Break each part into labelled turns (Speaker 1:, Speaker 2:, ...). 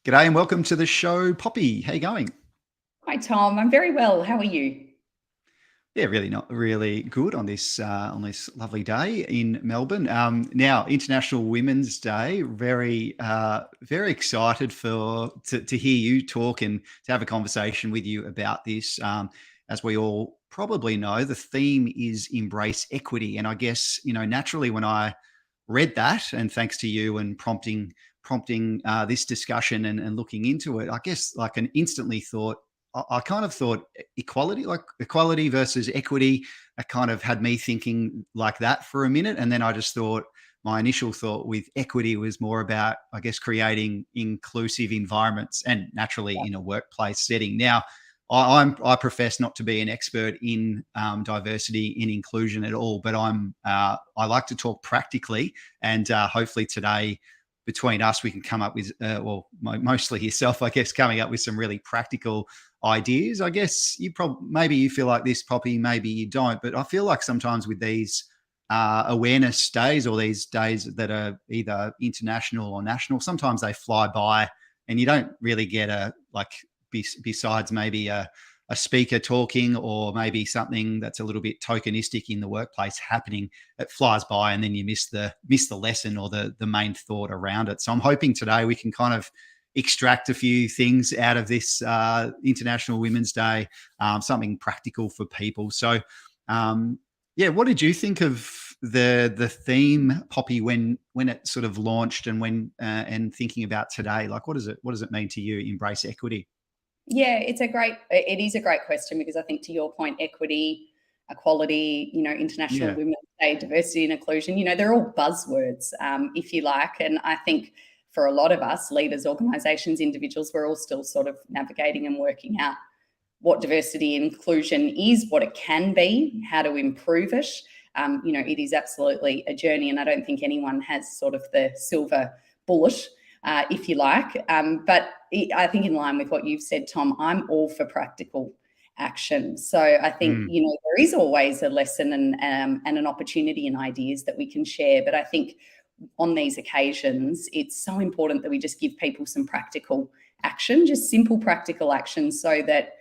Speaker 1: G'day and welcome to the show, Poppy. How you going?
Speaker 2: Hi, Tom. I'm very well. How are you?
Speaker 1: Yeah, really not really good on this lovely day in Melbourne. Now, International Women's Day. Very excited to hear you talk and to have a conversation with you about this. As we all probably know, the theme is embrace equity, and I guess naturally when I read that, and thanks to you and prompting this discussion and looking into it, I guess like an instantly thought. I kind of thought equality, like equality versus equity, it kind of had me thinking like that for a minute. And then I just thought my initial thought with equity was more about, I guess, creating inclusive environments and naturally in a workplace setting. Now, I profess not to be an expert in diversity in inclusion at all, but I like to talk practically, and hopefully today between us we can come up with mostly yourself, I guess, coming up with some really practical ideas. I guess maybe you feel like this, Poppy, maybe you don't, but I feel like sometimes with these awareness days or these days that are either international or national, sometimes they fly by and you don't really get besides maybe a speaker talking or maybe something that's a little bit tokenistic in the workplace happening, it flies by and then you miss the lesson or the main thought around it. So I'm hoping today we can kind of extract a few things out of this International Women's Day, something practical for people. So what did you think of the theme, Poppy, when it sort of launched and and thinking about today? Like what does it mean to you, embrace equity?
Speaker 2: Yeah, it is a great question because I think to your point, equity, equality, International
Speaker 1: Yeah.
Speaker 2: Women's Day, diversity and inclusion, they're all buzzwords, if you like. And I think for a lot of us, leaders, organisations, individuals, we're all still sort of navigating and working out what diversity and inclusion is, what it can be, how to improve it. It is absolutely a journey, and I don't think anyone has sort of the silver bullet, if you like. But I think in line with what you've said, Tom, I'm all for practical action. So I think, there is always a lesson and an opportunity and ideas that we can share. But I think on these occasions, it's so important that we just give people some practical action, just simple practical action, so that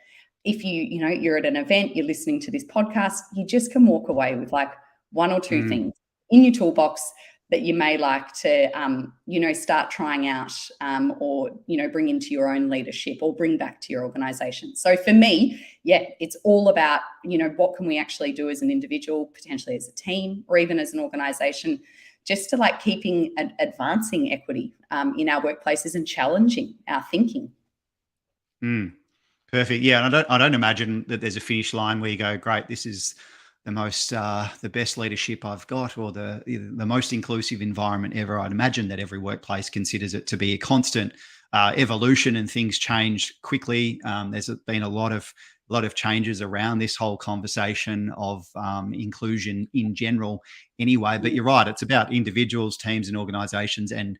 Speaker 2: if you're at an event, you're listening to this podcast, you just can walk away with like one or two things in your toolbox that you may like to, start trying out or, bring into your own leadership or bring back to your organisation. So for me, it's all about, what can we actually do as an individual, potentially as a team, or even as an organisation, just to like keeping and advancing equity in our workplaces and challenging our thinking.
Speaker 1: Perfect. Yeah, and I don't imagine that there's a finish line where you go, great, this is the best leadership I've got, or the most inclusive environment ever. I'd imagine that every workplace considers it to be a constant evolution, and things change quickly. There's been a lot of changes around this whole conversation of inclusion in general anyway. But you're right, it's about individuals, teams and organizations, and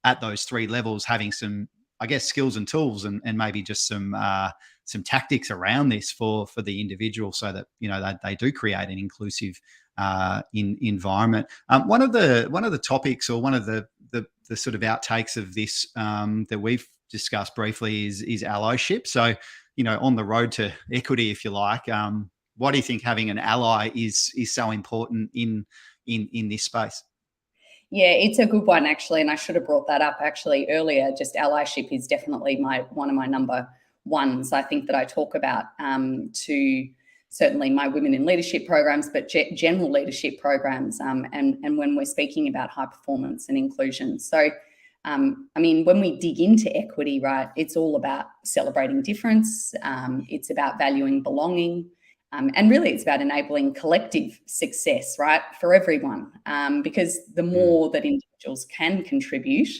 Speaker 1: at those three levels having some, I guess, skills and tools and maybe just some tactics around this for the individual, so that they do create an inclusive environment. One of the topics, or one of the sort of outtakes of this that we've discussed briefly is allyship. So on the road to equity, if you like, why do you think having an ally is so important in this space?
Speaker 2: Yeah, it's a good one, actually, and I should have brought that up actually earlier. Just allyship is definitely one of my number ones, I think, that I talk about to certainly my women in leadership programs, but general leadership programs, and when we're speaking about high performance and inclusion. So, when we dig into equity, right, it's all about celebrating difference. It's about valuing belonging. And really, it's about enabling collective success, right, for everyone, because the more that individuals can contribute,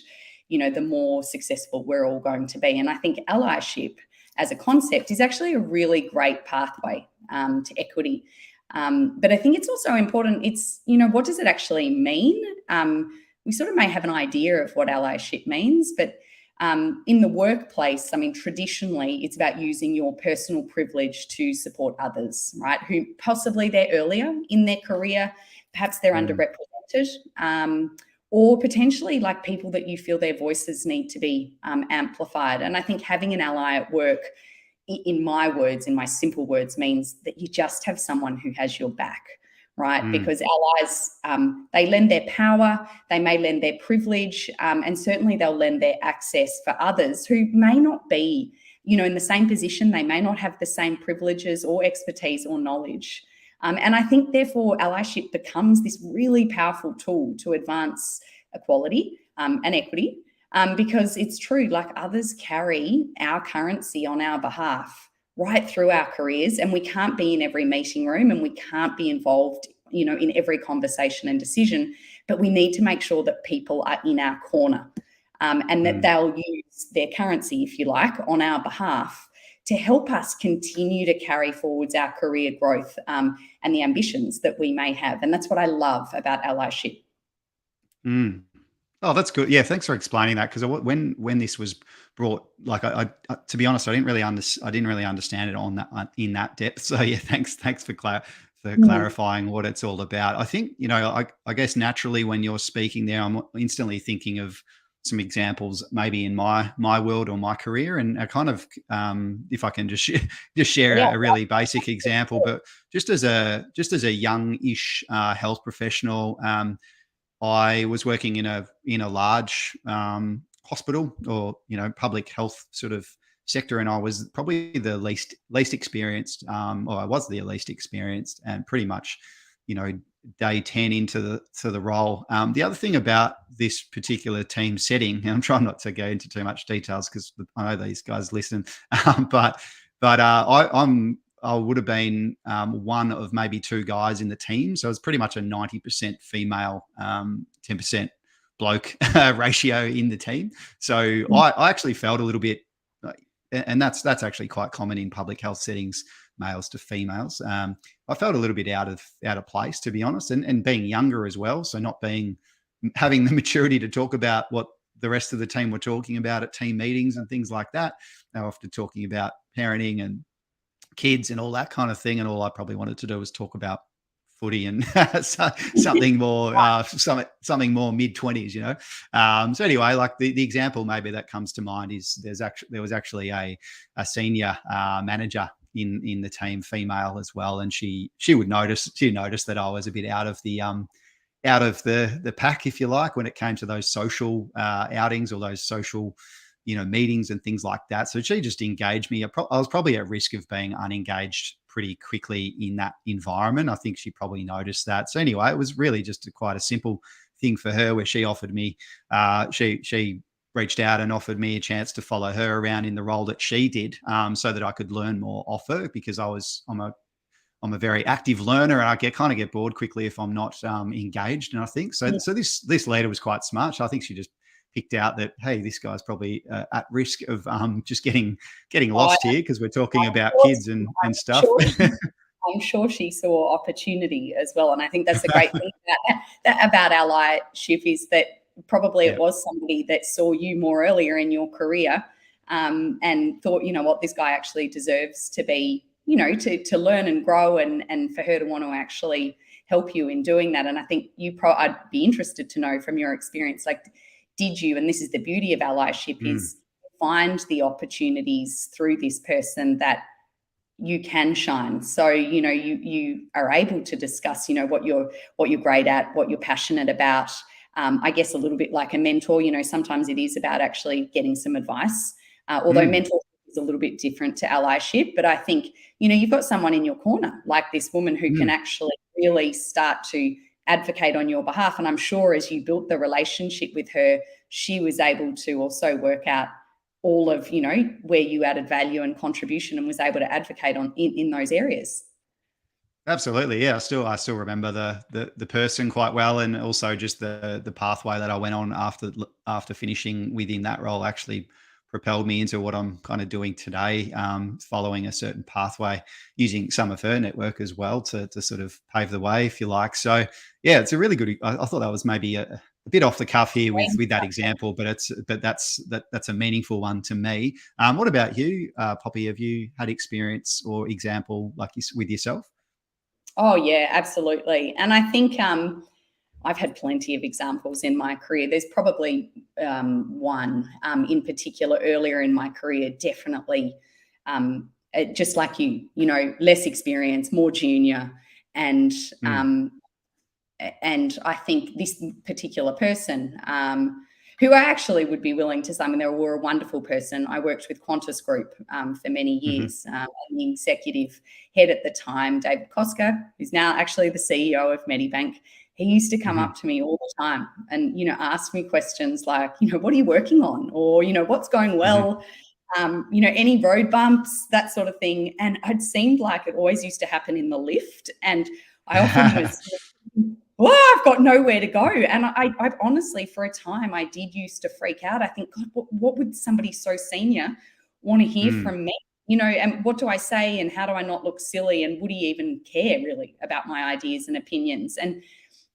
Speaker 2: the more successful we're all going to be. And I think allyship as a concept is actually a really great pathway to equity. But I think it's also important, what does it actually mean? We sort of may have an idea of what allyship means, but in the workplace, traditionally it's about using your personal privilege to support others, right? Who possibly they're earlier in their career, perhaps they're underrepresented, or potentially like people that you feel their voices need to be amplified. And I think having an ally at work, in my words, in my simple words, means that you just have someone who has your back, right? Because allies, they lend their power, they may lend their privilege, and certainly they'll lend their access for others who may not be, in the same position. They may not have the same privileges or expertise or knowledge. And I think, therefore, allyship becomes this really powerful tool to advance equality and equity, because it's true, like, others carry our currency on our behalf right through our careers, and we can't be in every meeting room and we can't be involved, in every conversation and decision, but we need to make sure that people are in our corner, and that they'll use their currency, if you like, on our behalf to help us continue to carry forwards our career growth, and the ambitions that we may have. And that's what I love about allyship.
Speaker 1: Oh, that's good. Yeah, thanks for explaining that. Because when this was brought, like, I to be honest, I didn't really understand it on that in that depth. So yeah, thanks for clarifying what it's all about. I think, I guess naturally when you're speaking there, I'm instantly thinking of some examples maybe in my world or my career, and I kind of, if I can just share a really basic example, but just as a young-ish health professional. I was working in a large hospital, or public health sort of sector, and I was probably the least experienced, or I was the least experienced, and pretty much, day 10 into the role. The other thing about this particular team setting, and I'm trying not to go into too much details because I know these guys listen, but I would have been one of maybe two guys in the team. So it was pretty much a 90% female, 10% bloke ratio in the team. So I actually felt a little bit, and that's actually quite common in public health settings, males to females. I felt a little bit out of place, to be honest, and being younger as well. So not having the maturity to talk about what the rest of the team were talking about at team meetings and things like that. They were often talking about parenting and kids and all that kind of thing, and all I probably wanted to do was talk about footy and something more something more mid-20s. So anyway, like the example maybe that comes to mind is there was actually a senior manager in the team, female as well, and she noticed that I was a bit out of the pack, if you like, when it came to those social outings or those social meetings and things like that. So she just engaged me. I was probably at risk of being unengaged pretty quickly in that environment. I think she probably noticed that. So anyway, it was really just quite a simple thing for her, where she offered me, she reached out and offered me a chance to follow her around in the role that she did, so that I could learn more off her, because I'm a very active learner, and I kind of get bored quickly if I'm not engaged. And I think so this leader was quite smart. So I think she just picked out that, hey, this guy's probably at risk of just getting lost here, because we're talking about kids and stuff.
Speaker 2: I'm sure she saw opportunity as well. And I think that's the great thing about allyship, is that probably it was somebody that saw you more earlier in your career, and thought, what, this guy actually deserves to be, to learn and grow, and for her to want to actually help you in doing that. And I think I'd be interested to know from your experience, like, did you, and this is the beauty of allyship, is find the opportunities through this person that you can shine. So, you are able to discuss, what you're great at, what you're passionate about. I guess a little bit like a mentor, sometimes it is about actually getting some advice, although mentorship is a little bit different to allyship. But I think, you've got someone in your corner, like this woman, who can actually really start to advocate on your behalf. And I'm sure as you built the relationship with her, she was able to also work out all of, where you added value and contribution, and was able to advocate in those areas.
Speaker 1: Absolutely. Yeah. I still remember the person quite well, and also just the pathway that I went on after finishing within that role actually propelled me into what I'm kind of doing today, following a certain pathway, using some of her network as well to sort of pave the way, if you like. So yeah, it's a really good, I thought that was maybe a bit off the cuff here with that example, but that's a meaningful one to me. What about you, Poppy? Have you had experience or example like with yourself?
Speaker 2: Oh yeah, absolutely. And I think, I've had plenty of examples in my career. There's probably one in particular earlier in my career, definitely just like you know, less experience, more junior, and I think this particular person, who I actually would be willing to say, I mean, they were a wonderful person. I worked with Qantas Group for many years. And the executive head at the time, David Koska, who's now actually the CEO of Medibank, he used to come up to me all the time and, you know, ask me questions like, you know, what are you working on? Or, you know, what's going well? You know, any road bumps, that sort of thing. And it seemed like it always used to happen in the lift. And I often was, well, I've got nowhere to go. And I honestly, for a time, I did used to freak out. I think, God, what would somebody so senior want to hear from me? You know, and what do I say and how do I not look silly? And would he even care really about my ideas and opinions? And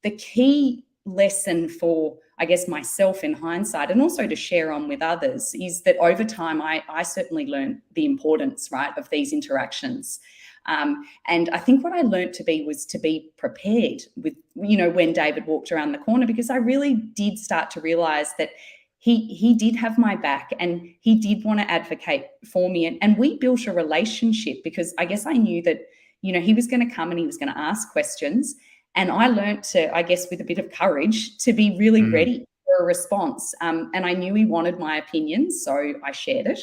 Speaker 2: the key lesson for, I guess, myself in hindsight, and also to share on with others, is that over time, I certainly learned the importance, right, of these interactions. And I think what I learned was to be prepared with, you know, when David walked around the corner, because I really did start to realize that he did have my back and he did want to advocate for me. And we built a relationship because I guess I knew that, you know, he was going to come and he was going to ask questions. And I learned to, I guess, with a bit of courage, to be really ready for a response. And I knew he wanted my opinion, so I shared it.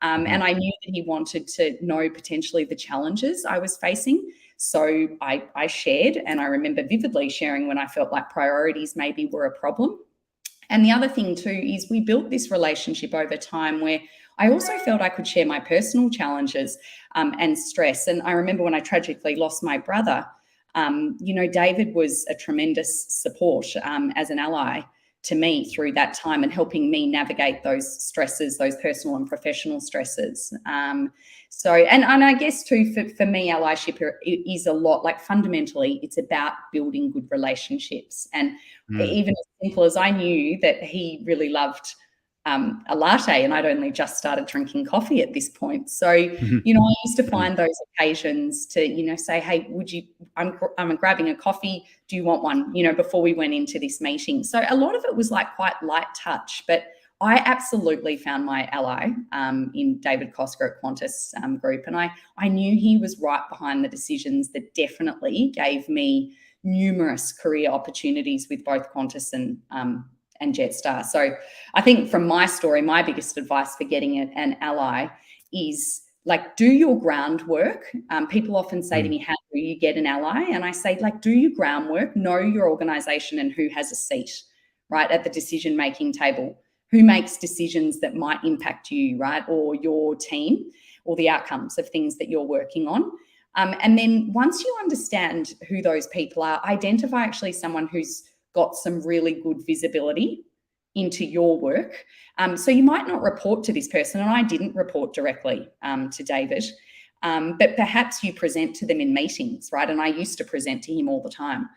Speaker 2: And I knew that he wanted to know potentially the challenges I was facing. So I shared, and I remember vividly sharing when I felt like priorities maybe were a problem. And the other thing too is we built this relationship over time where I also felt I could share my personal challenges and stress. And I remember when I tragically lost my brother, you know, David was a tremendous support as an ally to me through that time and helping me navigate those stresses, those personal and professional stresses. So, and I guess too, for me, allyship is a lot, like fundamentally, it's about building good relationships. And even as simple as I knew that he really loved a latte, and I'd only just started drinking coffee at this point. So, you know, I used to find those occasions to, you know, say, hey, I'm grabbing a coffee. Do you want one? You know, before we went into this meeting. So a lot of it was like quite light touch, but I absolutely found my ally in David Kosker at Qantas Group. And I knew he was right behind the decisions that definitely gave me numerous career opportunities with both Qantas and Jetstar. So I think from my story, my biggest advice for getting an ally is like, do your groundwork. People often say to me, how do you get an ally? And I say, like, do your groundwork, know your organization and who has a seat, right, at the decision-making table, who makes decisions that might impact you, right, or your team, or the outcomes of things that you're working on. And then once you understand who those people are, identify actually someone who's got some really good visibility into your work. So you might not report to this person, and I didn't report directly to David, but perhaps you present to them in meetings, right? And I used to present to him all the time.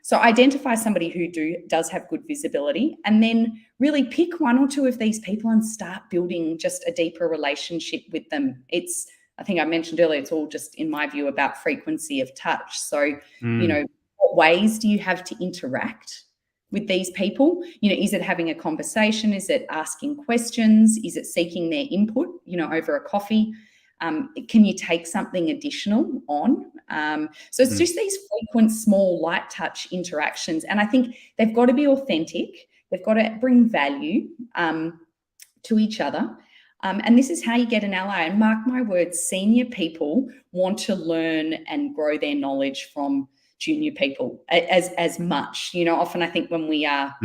Speaker 2: So identify somebody who does have good visibility, and then really pick one or two of these people and start building just a deeper relationship with them. I think I mentioned earlier, it's all just, in my view, about frequency of touch. So, you know, what ways do you have to interact with these people? You know, is it having a conversation? Is it asking questions? Is it seeking their input, you know, over a coffee? Can you take something additional on? So it's just these frequent, small, light touch interactions. And I think they've got to be authentic. They've got to bring value to each other. And this is how you get an ally. And mark my words, senior people want to learn and grow their knowledge from junior people as much. You know, often I think when we are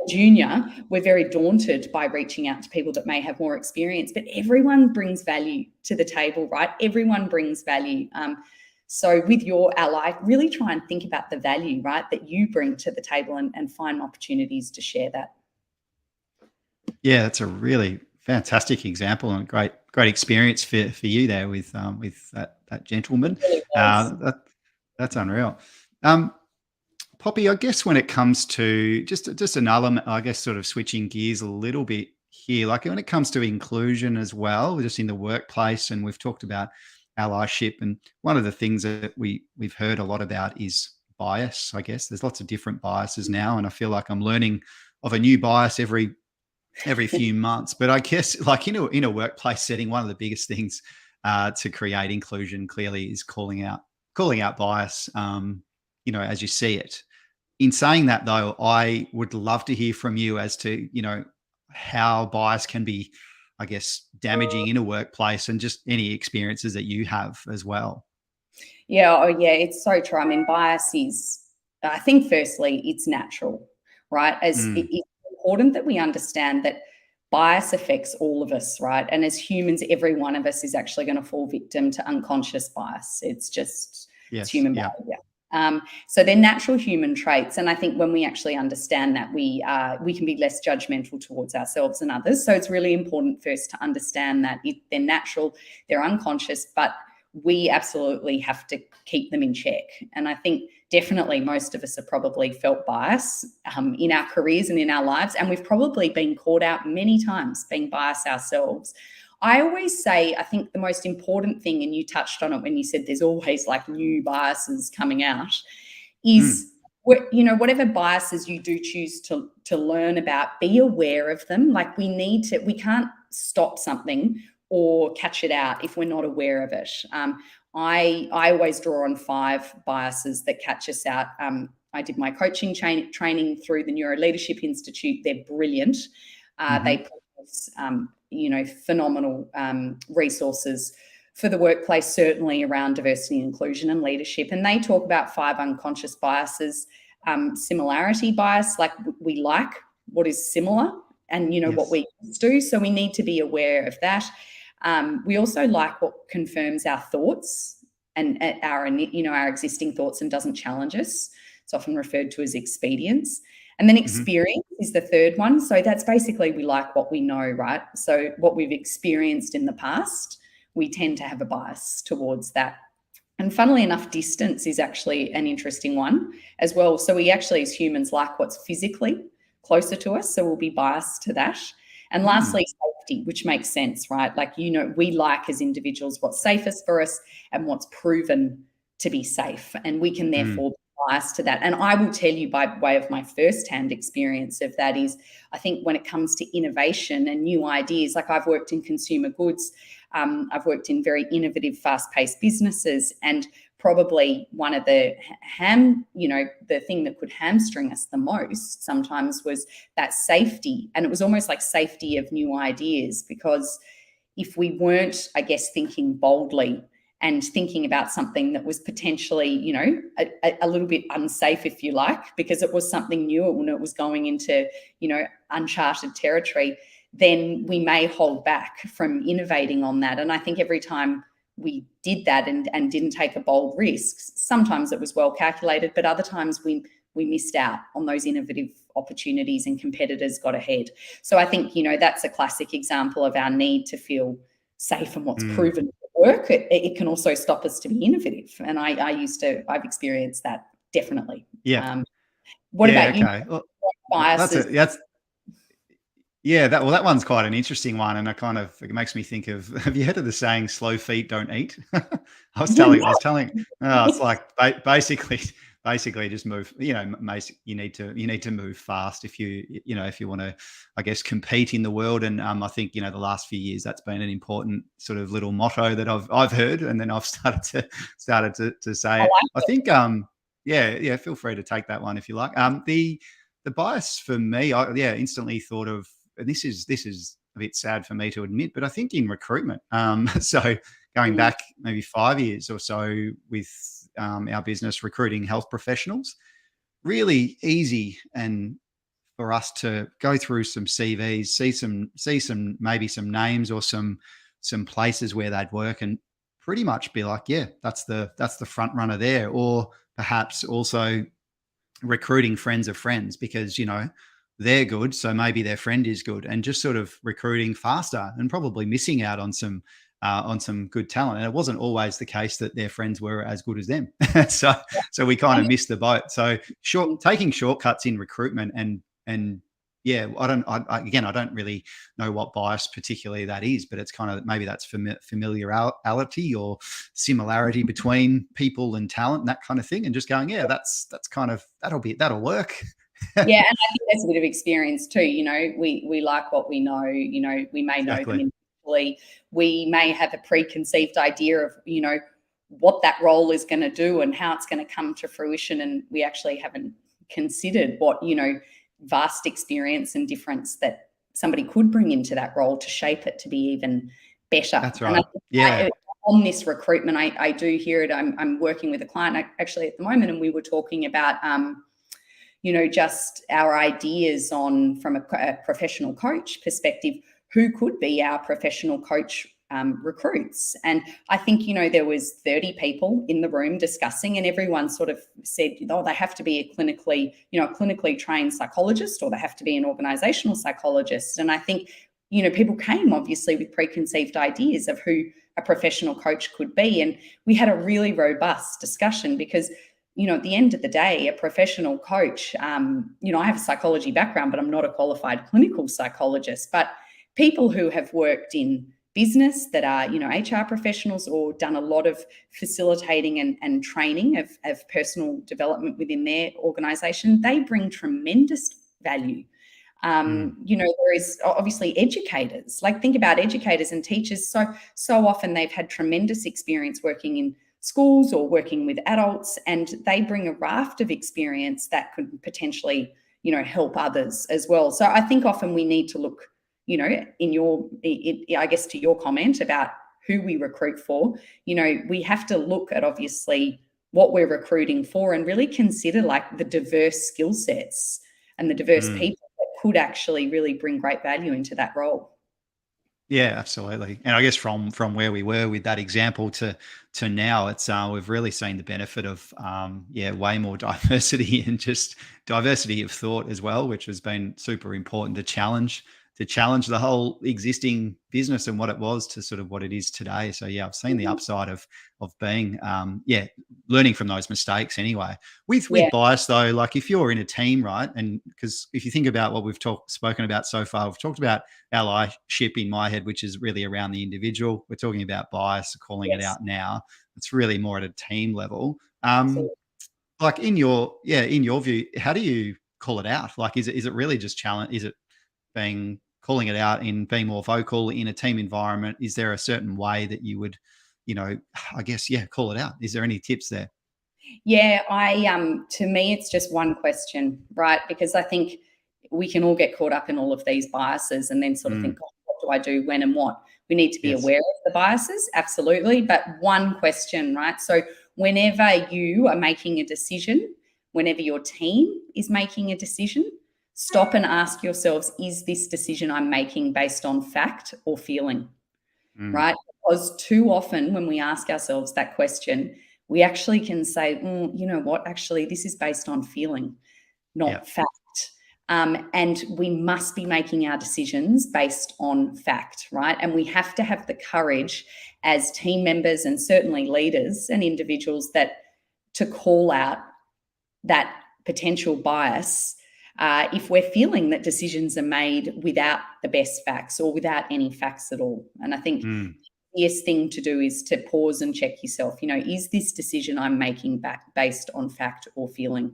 Speaker 2: junior, we're very daunted by reaching out to people that may have more experience, but everyone brings value to the table, right? Everyone brings value. So with your ally, really try and think about the value, right, that you bring to the table and find opportunities to share that.
Speaker 1: Yeah, that's a really fantastic example and great experience for you there with that gentleman.
Speaker 2: It really was.
Speaker 1: That's unreal. Poppy, I guess when it comes to just an element, I guess sort of switching gears a little bit here, like when it comes to inclusion as well, just in the workplace, and we've talked about allyship, and one of the things that we've heard a lot about is bias, I guess. There's lots of different biases now, and I feel like I'm learning of a new bias every few months. But I guess, like in a workplace setting, one of the biggest things to create inclusion clearly is calling out bias. As you see it. In saying that, though, I would love to hear from you as to how bias can be, I guess, damaging in a workplace, and just any experiences that you have as well.
Speaker 2: Yeah, oh yeah, it's so true. I mean, bias is, I think, firstly, it's natural, right?
Speaker 1: Mm,
Speaker 2: It's important that we understand that bias affects all of us, right? And as humans, every one of us is actually going to fall victim to unconscious bias. It's
Speaker 1: yes.
Speaker 2: human
Speaker 1: Yeah.
Speaker 2: behavior. So they're natural human traits, and I think when we actually understand that, we can be less judgmental towards ourselves and others. So it's really important first to understand that they're natural, they're unconscious, but we absolutely have to keep them in check. And I think definitely most of us have probably felt bias in our careers and in our lives, and we've probably been caught out many times being biased ourselves. I always say, I think the most important thing, and you touched on it when you said there's always like new biases coming out,
Speaker 1: Mm,
Speaker 2: is whatever biases you do choose to learn about, be aware of them. Like we can't stop something or catch it out if we're not aware of it. I always draw on 5 biases that catch us out. I did my coaching training through the Neuro Leadership Institute. They're brilliant. They
Speaker 1: hmm
Speaker 2: produce, phenomenal resources for the workplace, certainly around diversity and inclusion and leadership. And they talk about 5 unconscious biases. Similarity bias, like we like what is similar and what
Speaker 1: Yes.
Speaker 2: we do, so we need to be aware of that. We also like what confirms our thoughts and our existing thoughts and doesn't challenge us. It's often referred to as expedience. And then
Speaker 1: hmm
Speaker 2: experience is the third one. So that's basically we like what we know, right? So what we've experienced in the past, we tend to have a bias towards that. And funnily enough, distance is actually an interesting one as well. So we actually, as humans, like what's physically closer to us. So we'll be biased to that. And
Speaker 1: Mm,
Speaker 2: lastly, safety, which makes sense, right? Like, we like as individuals what's safest for us and what's proven to be safe. And we can
Speaker 1: mm,
Speaker 2: therefore be biased to that. And I will tell you, by way of my firsthand experience of that, is I think when it comes to innovation and new ideas, like I've worked in consumer goods, I've worked in very innovative, fast-paced businesses, and probably one of the the thing that could hamstring us the most sometimes was that safety. And it was almost like safety of new ideas, because if we weren't, I guess, thinking boldly and thinking about something that was potentially, a little bit unsafe, if you like, because it was something new and it was going into, uncharted territory, then we may hold back from innovating on that. And I think every time we did that and didn't take a bold risk, sometimes it was well calculated, but other times we missed out on those innovative opportunities and competitors got ahead. So I think, that's a classic example of our need to feel safe and what's
Speaker 1: mm.
Speaker 2: proven to work. It can also stop us to be innovative. And I've experienced that, definitely.
Speaker 1: Yeah.
Speaker 2: What
Speaker 1: Yeah.
Speaker 2: about you?
Speaker 1: Okay. Well, that's
Speaker 2: Biases?
Speaker 1: a that's yeah. That one's quite an interesting one, and it makes me think of. Have you heard of the saying "slow feet don't eat"? I was telling. It's like basically just move. You need to move fast if you want to, I guess, compete in the world. And I think the last few years that's been an important sort of little motto that I've heard, and then I've started to say
Speaker 2: I
Speaker 1: it.
Speaker 2: like
Speaker 1: I think yeah. Feel free to take that one if you like. The bias for me, instantly thought of, and this is a bit sad for me to admit, but I think in recruitment. So going
Speaker 2: it.
Speaker 1: back maybe 5 years or so with our business recruiting health professionals, really easy and for us to go through some CVs, see some maybe some names or some places where they'd work, and pretty much be like, yeah, that's the front runner there. Or perhaps also recruiting friends of friends because they're good, so maybe their friend is good, and just sort of recruiting faster and probably missing out on some good talent. And it wasn't always the case that their friends were as good as them. so we kind of missed the boat. So taking shortcuts in recruitment and Yeah, I don't really know what bias particularly that is, but it's kind of maybe that's familiarity or similarity between people and talent and that kind of thing, and just going, yeah, that's kind of that'll work.
Speaker 2: Yeah, and I think there's a bit of experience too. We like what we know. We may know them
Speaker 1: Exactly.
Speaker 2: individually. We may have a preconceived idea of what that role is going to do and how it's going to come to fruition, and we actually haven't considered what vast experience and difference that somebody could bring into that role to shape it to be even better.
Speaker 1: That's
Speaker 2: And I
Speaker 1: right. Yeah.
Speaker 2: think on this recruitment, I do hear it. I'm working with a client actually at the moment, and we were talking about just our ideas on from a professional coach perspective, who could be our professional coach recruits. And I think, there was 30 people in the room discussing, and everyone sort of said, oh, they have to be a clinically trained psychologist, or they have to be an organizational psychologist. And I think, people came obviously with preconceived ideas of who a professional coach could be. And we had a really robust discussion because at the end of the day, a professional coach, I have a psychology background, but I'm not a qualified clinical psychologist. But people who have worked in business that are, HR professionals, or done a lot of facilitating and training of personal development within their organization, they bring tremendous value. There is obviously educators. Like, think about educators and teachers. So often they've had tremendous experience working in schools or working with adults, and they bring a raft of experience that could potentially, help others as well. So I think often we need to look, I guess to your comment about who we recruit for, we have to look at obviously what we're recruiting for and really consider like the diverse skill sets and the diverse people that could actually really bring great value into that role.
Speaker 1: Yeah, absolutely. And I guess from where we were with that example to now, it's we've really seen the benefit of way more diversity and just diversity of thought as well, which has been super important to challenge the whole existing business and what it was to sort of what it is today. So yeah, I've seen the upside of being learning from those mistakes anyway. With
Speaker 2: Yeah.
Speaker 1: bias though, like if you're in a team, right? And because if you think about what we've spoken about so far, we've talked about allyship in my head, which is really around the individual. We're talking about bias, calling it out now. It's really more at a team level. Like in your view, how do you call it out? Like, is it really just challenge? Is it calling it out in being more vocal in a team environment? Is there a certain way that you would, I guess, call it out? Is there any tips there?
Speaker 2: Yeah, to me it's just one question, right? Because I think we can all get caught up in all of these biases and then sort of think, oh, what do I do, when and what? We need to be aware of the biases, absolutely. But one question, right? So whenever you are making a decision, whenever your team is making a decision, stop and ask yourselves, is this decision I'm making based on fact or feeling? Right? Because too often when we ask ourselves that question, we actually can say, you know what, actually, this is based on feeling, not fact. And we must be making our decisions based on fact, right? And we have to have the courage as team members and certainly leaders and individuals to call out that potential bias if we're feeling that decisions are made without the best facts or without any facts at all. And I think the easiest thing to do is to pause and check yourself, is this decision I'm making based on fact or feeling?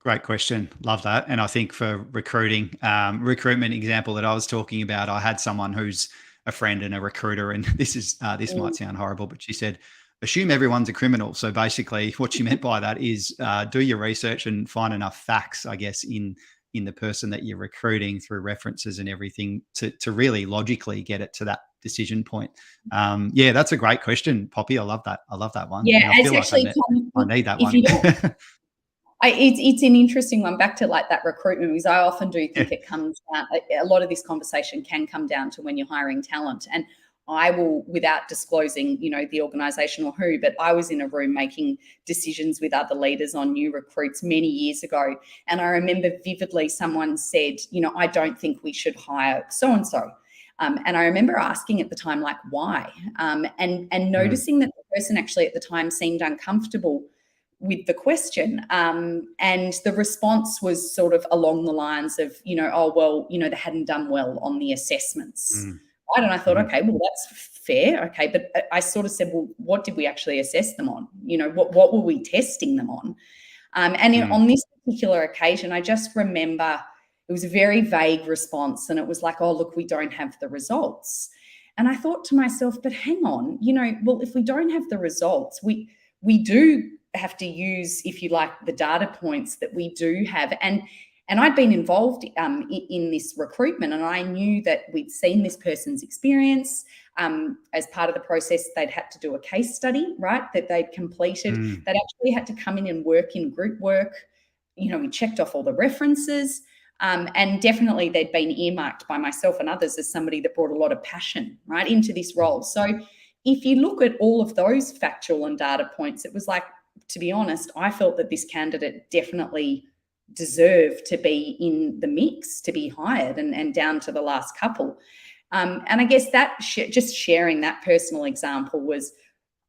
Speaker 1: Great question. Love that. And I think for recruitment example that I was talking about, I had someone who's a friend and a recruiter, and this might sound horrible, but she said, assume everyone's a criminal. So basically what she meant by that is do your research and find enough facts, I guess, in the person that you're recruiting through references and everything to really logically get it to that decision point. That's a great question, Poppy. I love that. I love that one.
Speaker 2: Yeah,
Speaker 1: And I feel
Speaker 2: it's actually
Speaker 1: I need that
Speaker 2: if you
Speaker 1: one.
Speaker 2: don't, it's an interesting one, back to like that recruitment, because I often do think it comes down, a lot of this conversation can come down to when you're hiring talent. And I will, without disclosing, the organisation or who, but I was in a room making decisions with other leaders on new recruits many years ago. And I remember vividly someone said, I don't think we should hire so-and-so. And I remember asking at the time, like, why? And noticing that the person actually at the time seemed uncomfortable with the question. And the response was sort of along the lines of, oh, well, they hadn't done well on the assessments. Right? And I thought, okay, well, that's fair. Okay. But I sort of said, well, what did we actually assess them on? What were we testing them on? On this particular occasion, I just remember it was a very vague response, and it was like, oh, look, we don't have the results. And I thought to myself, but hang on, well, if we don't have the results, we do have to use, if you like, the data points that we do have. And I'd been involved in this recruitment, and I knew that we'd seen this person's experience. As part of the process, they'd had to do a case study, right, that they'd completed. They'd actually had to come in and work in group work. We checked off all the references. And definitely they'd been earmarked by myself and others as somebody that brought a lot of passion, right, into this role. So if you look at all of those factual and data points, it was like, to be honest, I felt that this candidate definitely deserved to be in the mix, to be hired, and down to the last couple. And I guess that just sharing that personal example was,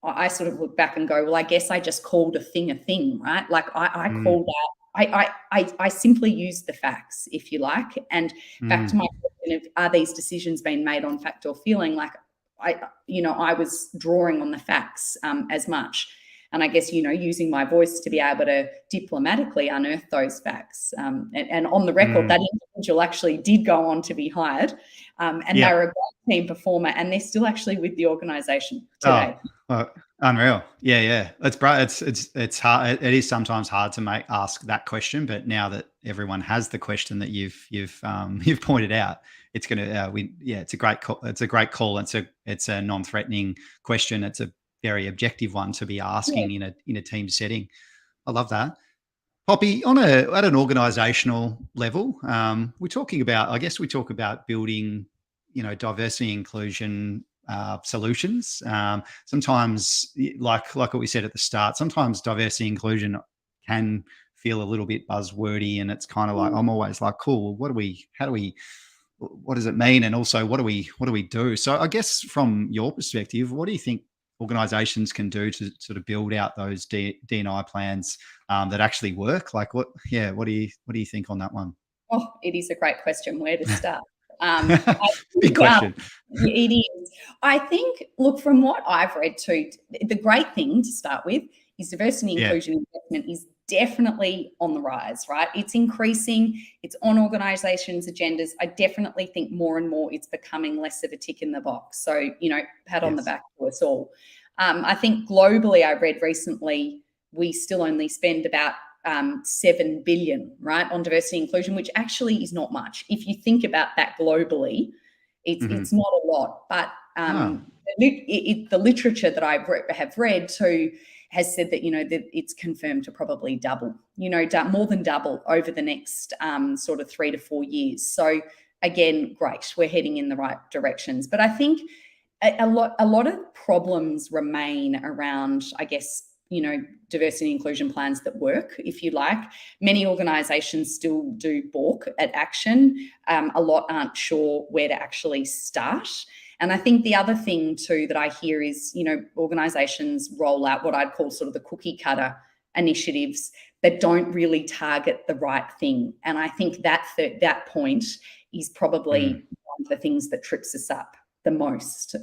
Speaker 2: I sort of look back and go, well, I guess I just called a thing, right? Like I called that. I simply used the facts, if you like. And back to my question of, are these decisions being made on fact or feeling? Like I was drawing on the facts as much. And I guess, using my voice to be able to diplomatically unearth those facts. And on the record, that individual actually did go on to be hired. And they were a great team performer, and they're still actually with the organisation today.
Speaker 1: Oh, unreal. Yeah. It's hard. It is sometimes hard to ask that question, but now that everyone has the question that you've pointed out, it's going to it's a great call. It's a great call. It's a non-threatening question. It's a very objective one to be asking in a team setting. I love that. Poppy, at an organizational level, we talk about building, diversity inclusion solutions. Sometimes, like what we said at the start, sometimes diversity inclusion can feel a little bit buzzwordy, and it's kind of like, I'm always like, cool, what does it mean? And also, what do we do? So I guess from your perspective, what do you think organizations can do to sort of build out those D&I plans that actually work? Like what do you think on that one?
Speaker 2: Oh, it is a great question. Where to start?
Speaker 1: Big question.
Speaker 2: It is. I think, look, from what I've read too, the great thing to start with is diversity and inclusion investment is definitely on the rise, right? It's increasing. It's on organizations' agendas. I definitely think more and more it's becoming less of a tick in the box. So, pat on the back to us all. I think globally, I read recently, we still only spend about 7 billion, right, on diversity and inclusion, which actually is not much. If you think about that globally, it's not a lot. But the literature that I have read too has said that, that it's confirmed to probably double, more than double over the next sort of 3 to 4 years. So again, great, we're heading in the right directions. But I think a lot of problems remain around, I guess, diversity and inclusion plans that work, if you like. Many organisations still do balk at action. A lot aren't sure where to actually start. And I think the other thing too that I hear is, organisations roll out what I'd call sort of the cookie cutter initiatives that don't really target the right thing. And I think that point is probably one of the things that trips us up the most.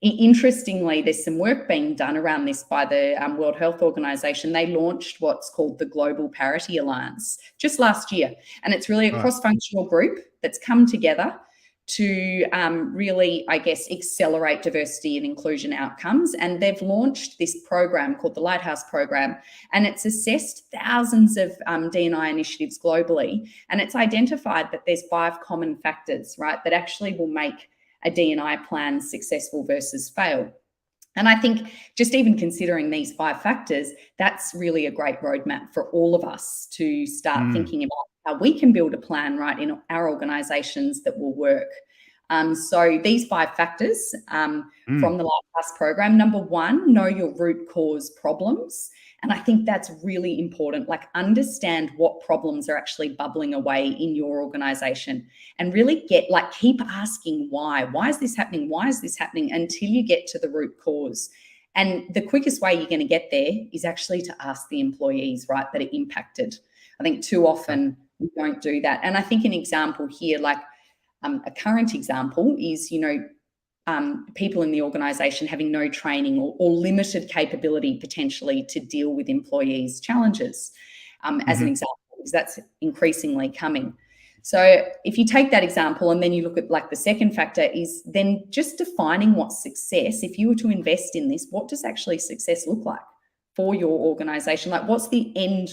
Speaker 2: Interestingly, there's some work being done around this by the World Health Organization. They launched what's called the Global Parity Alliance just last year. And it's really a cross-functional group that's come together to really, I guess, accelerate diversity and inclusion outcomes. And they've launched this program called the Lighthouse Program, and it's assessed thousands of D&I initiatives globally. And it's identified that there's 5 common factors, right, that actually will make a D&I plan successful versus fail. And I think just even considering these 5 factors, that's really a great roadmap for all of us to start thinking about how we can build a plan, right, in our organisations that will work. So these 5 factors from the Lighthouse program: number 1, know your root cause problems. And I think that's really important. Like, understand what problems are actually bubbling away in your organisation, and really keep asking why. Why is this happening? Why is this happening? Until you get to the root cause. And the quickest way you're going to get there is actually to ask the employees, right, that are impacted. I think too often we don't do that. And I think an example here, like a current example is, people in the organisation having no training or limited capability potentially to deal with employees' challenges, as an example, because that's increasingly coming. So if you take that example and then you look at like the second factor is then just defining what success, if you were to invest in this, what does actually success look like for your organisation? Like what's the end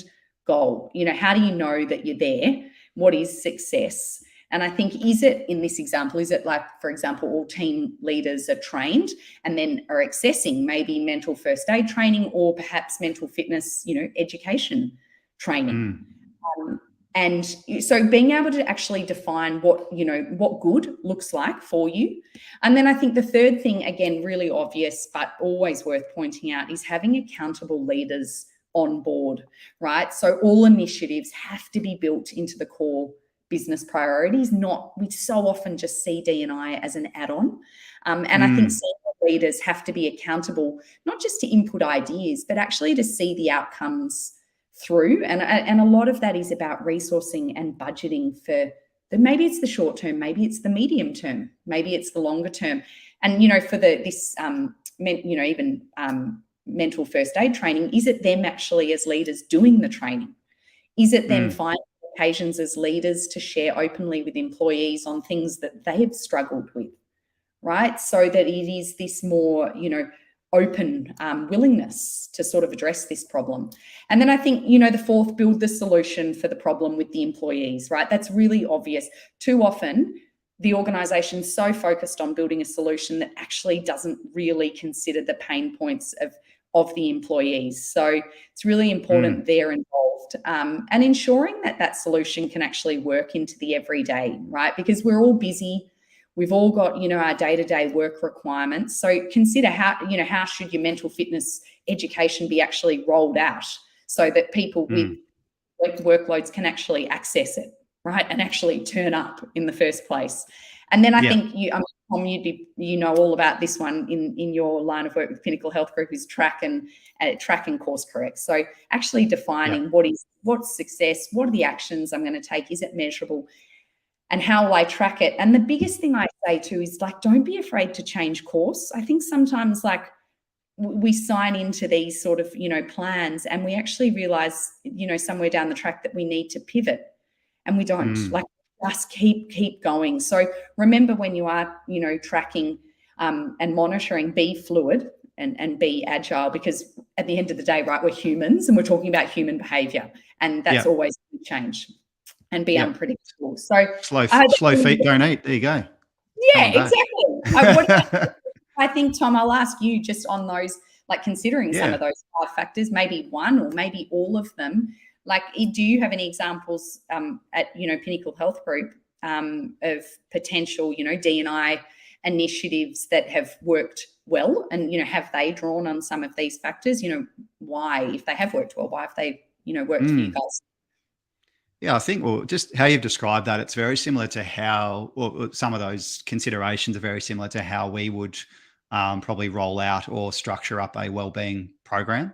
Speaker 2: goal? How do you know that you're there? What is success? And I think, is it in this example, is it like, for example, all team leaders are trained and then are accessing maybe mental first aid training or perhaps mental fitness, education training? And so being able to actually define what good looks like for you. And then I think the third thing, again, really obvious, but always worth pointing out, is having accountable leaders on board, right? So all initiatives have to be built into the core business priorities, we so often just see D&I as an add-on. And I think senior leaders have to be accountable, not just to input ideas, but actually to see the outcomes through. And a lot of that is about resourcing and budgeting for maybe it's the short term, maybe it's the medium term, maybe it's the longer term. And, for mental first aid training, is it them actually as leaders doing the training? Is it them finding occasions as leaders to share openly with employees on things that they have struggled with, right? So that it is this more, open willingness to sort of address this problem. And then I think, the fourth, build the solution for the problem with the employees, right? That's really obvious. Too often, the organisation's so focused on building a solution that actually doesn't really consider the pain points of the employees. So it's really important they're involved, and ensuring that solution can actually work into the everyday, right? Because we're all busy. We've all got, our day-to-day work requirements. So consider how should your mental fitness education be actually rolled out so that people with workloads can actually access it, right? And actually turn up in the first place. And then I think Tom, you know all about this one in your line of work with Pinnacle Health Group is track and course correct. So actually defining what's success, what are the actions I'm going to take, is it measurable, and how will I track it? And the biggest thing I say too is like, don't be afraid to change course. I think sometimes like we sign into these sort of, plans and we actually realize, somewhere down the track that we need to pivot, and we don't. Like, just keep going. So remember, when you are, tracking and monitoring, be fluid and be agile, because at the end of the day, right, we're humans and we're talking about human behavior, and that's always going to change and be unpredictable. So
Speaker 1: slow feet don't eat. There you go.
Speaker 2: Yeah, exactly. I think, Tom, I'll ask you just on those, like considering some of those 5 factors, maybe one or maybe all of them. Like, do you have any examples at Pinnacle Health Group of potential D&I initiatives that have worked well, and have they drawn on some of these factors? Why, if they have worked well, why have they worked for you guys?
Speaker 1: Yeah, I think, well, just how you've described that, it's very similar to how, or some of those considerations are very similar to how we would probably roll out or structure up a wellbeing program.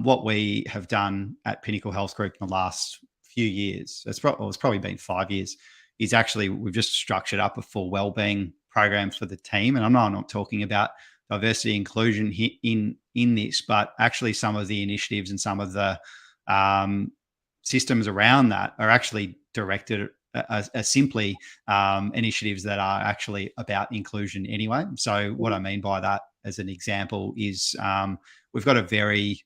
Speaker 1: What we have done at Pinnacle Health Group in the last few years, it's probably been 5 years, is actually we've just structured up a full wellbeing program for the team. And I'm not talking about diversity inclusion in this, but actually some of the initiatives and some of the systems around that are actually directed as simply initiatives that are actually about inclusion anyway. So what I mean by that, as an example, is we've got a very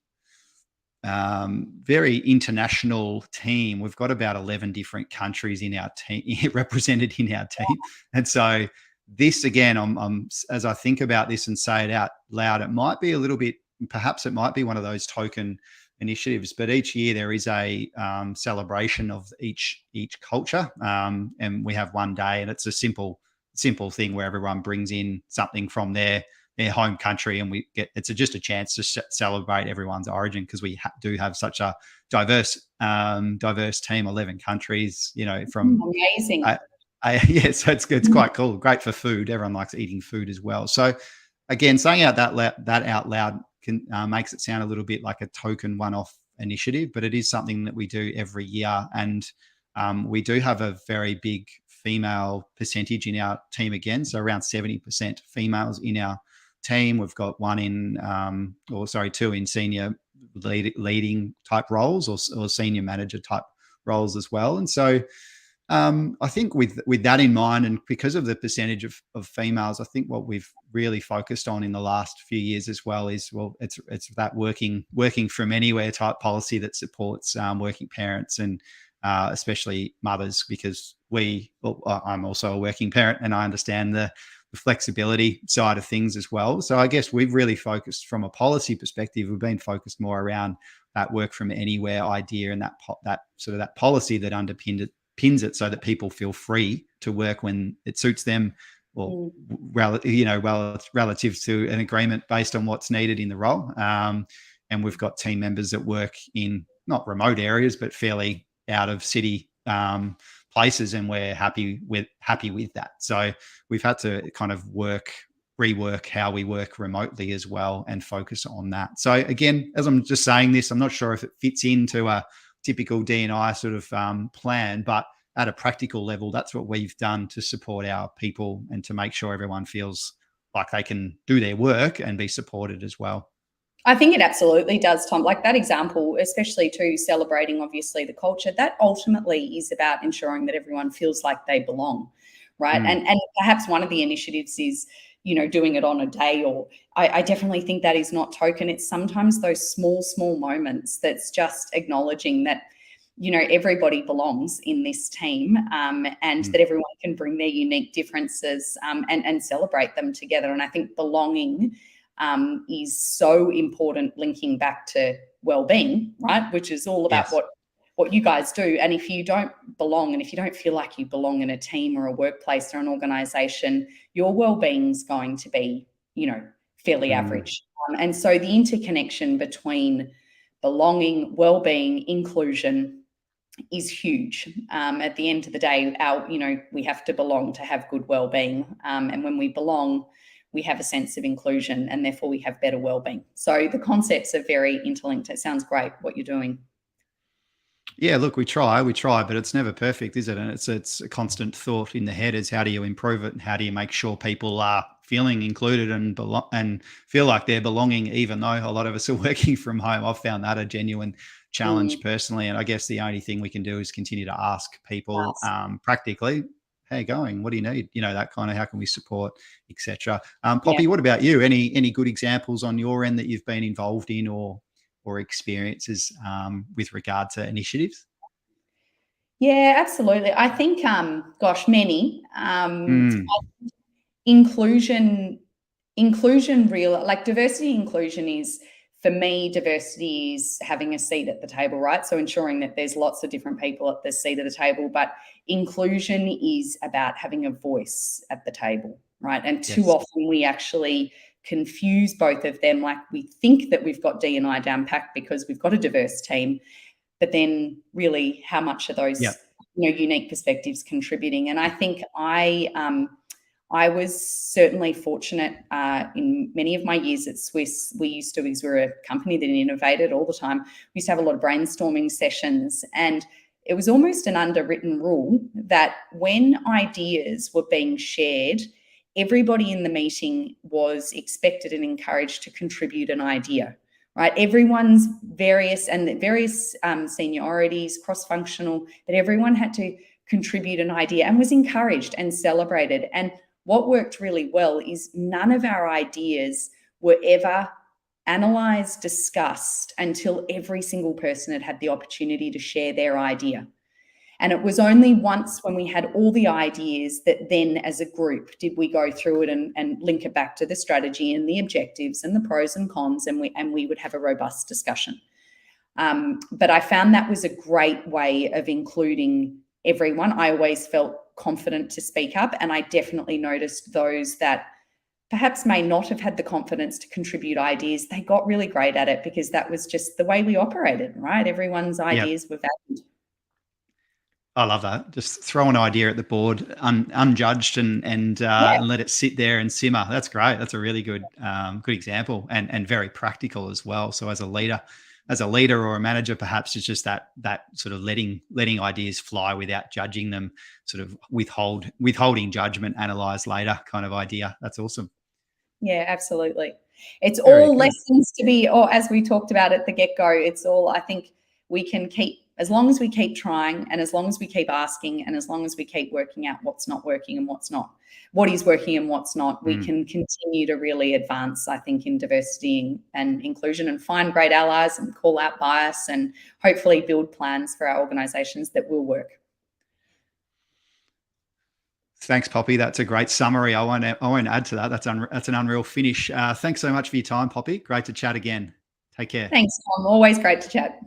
Speaker 1: international team. We've got about 11 different countries in our team represented in our team. And so this, again, I'm as I think about this and say it out loud, it might be a little bit, perhaps it might be one of those token initiatives, but each year there is a celebration of each culture, and we have one day, and it's a simple thing where everyone brings in something from their home country, and it's just a chance to celebrate everyone's origin, because we do have such a diverse team, 11 countries, from
Speaker 2: amazing.
Speaker 1: So it's quite cool, great for food. Everyone likes eating food as well. So again, saying out that out loud makes it sound a little bit like a token one-off initiative, but it is something that we do every year. And we do have a very big female percentage in our team again. So around 70% females in our team. We've got two in senior leading type roles or senior manager type roles as well. And so I think with that in mind, and because of the percentage of females, I think what we've really focused on in the last few years as well is, well, it's that working from anywhere type policy that supports working parents and especially mothers, because I'm also a working parent and I understand the flexibility side of things as well. So I guess we've really focused from a policy perspective. We've been focused more around that work from anywhere idea and that sort of that policy that pins it so that people feel free to work when it suits them, or relative to an agreement based on what's needed in the role. And we've got team members that work in not remote areas, but fairly out of city places, and we're happy with that. So we've had to kind of rework how we work remotely as well and focus on that. So again, as I'm just saying this, I'm not sure if it fits into a typical D&I sort of plan, but at a practical level, that's what we've done to support our people and to make sure everyone feels like they can do their work and be supported as well.
Speaker 2: I think it absolutely does, Tom. Like that example, especially too, celebrating obviously the culture, that ultimately is about ensuring that everyone feels like they belong, right? And perhaps one of the initiatives is, doing it on a day, or I definitely think that is not token. It's sometimes those small moments that's just acknowledging that, everybody belongs in this team, and that everyone can bring their unique differences and celebrate them together. And I think belonging is so important, linking back to wellbeing, right? Which is all about what you guys do. And if you don't belong, and if you don't feel like you belong in a team or a workplace or an organization, your wellbeing's going to be, fairly average. And so the interconnection between belonging, wellbeing, inclusion is huge. At the end of the day, we have to belong to have good wellbeing. And when we belong, we have a sense of inclusion, and therefore we have better wellbeing. So the concepts are very interlinked. It sounds great what you're doing.
Speaker 1: Yeah, look, we try, but it's never perfect, is it? And it's a constant thought in the head is, how do you improve it, and how do you make sure people are feeling included and feel like they're belonging, even though a lot of us are working from home. I've found that a genuine challenge personally, and I guess the only thing we can do is continue to ask people practically, how you going? What do you need? That kind of, how can we support, etc. Poppy, what about you? Any good examples on your end that you've been involved in or experiences with regard to initiatives?
Speaker 2: Yeah, absolutely. I think, many. Inclusion, diversity inclusion is, for me, diversity is having a seat at the table, right? So ensuring that there's lots of different people at the seat of the table, but inclusion is about having a voice at the table, right? And too often we actually confuse both of them. Like, we think that we've got D&I down packed because we've got a diverse team, but then really how much are those unique perspectives contributing? And I think I was certainly fortunate in many of my years at Swiss. Because we're a company that innovated all the time, we used to have a lot of brainstorming sessions, and it was almost an underwritten rule that when ideas were being shared, everybody in the meeting was expected and encouraged to contribute an idea, right? Everyone's various seniorities, cross-functional, but everyone had to contribute an idea and was encouraged and celebrated. And what worked really well is none of our ideas were ever analysed, discussed, until every single person had had the opportunity to share their idea. And it was only once, when we had all the ideas, that then as a group did we go through it and link it back to the strategy and the objectives and the pros and cons, and we would have a robust discussion. But I found that was a great way of including everyone. I always felt confident to speak up, and I definitely noticed those that perhaps may not have had the confidence to contribute ideas, they got really great at it, because that was just the way we operated, right? Everyone's ideas were valued.
Speaker 1: I love that. Just throw an idea at the board, unjudged,
Speaker 2: Yeah,
Speaker 1: and let it sit there and simmer. That's great. That's a really good example, and very practical as well. So as a leader or a manager, perhaps it's just that sort of letting ideas fly without judging them, sort of withholding judgment, analyze later kind of idea. That's awesome.
Speaker 2: yeah, absolutely. It's
Speaker 1: Very
Speaker 2: all
Speaker 1: good.
Speaker 2: lessons to be, or as we talked about at the get-go, it's all, I think we can keep, as long as we keep trying and as long as we keep asking and as long as we keep working out what's not working and what's not, what is working and what's not, we
Speaker 1: Mm.
Speaker 2: can continue to really advance, I think, in diversity and inclusion, and find great allies and call out bias and hopefully build plans for our organisations that will work.
Speaker 1: Thanks, Poppy. That's a great summary. I won't add to that. That's an unreal finish. Thanks so much for your time, Poppy. Great to chat again. Take care.
Speaker 2: Thanks, Tom. Always great to chat.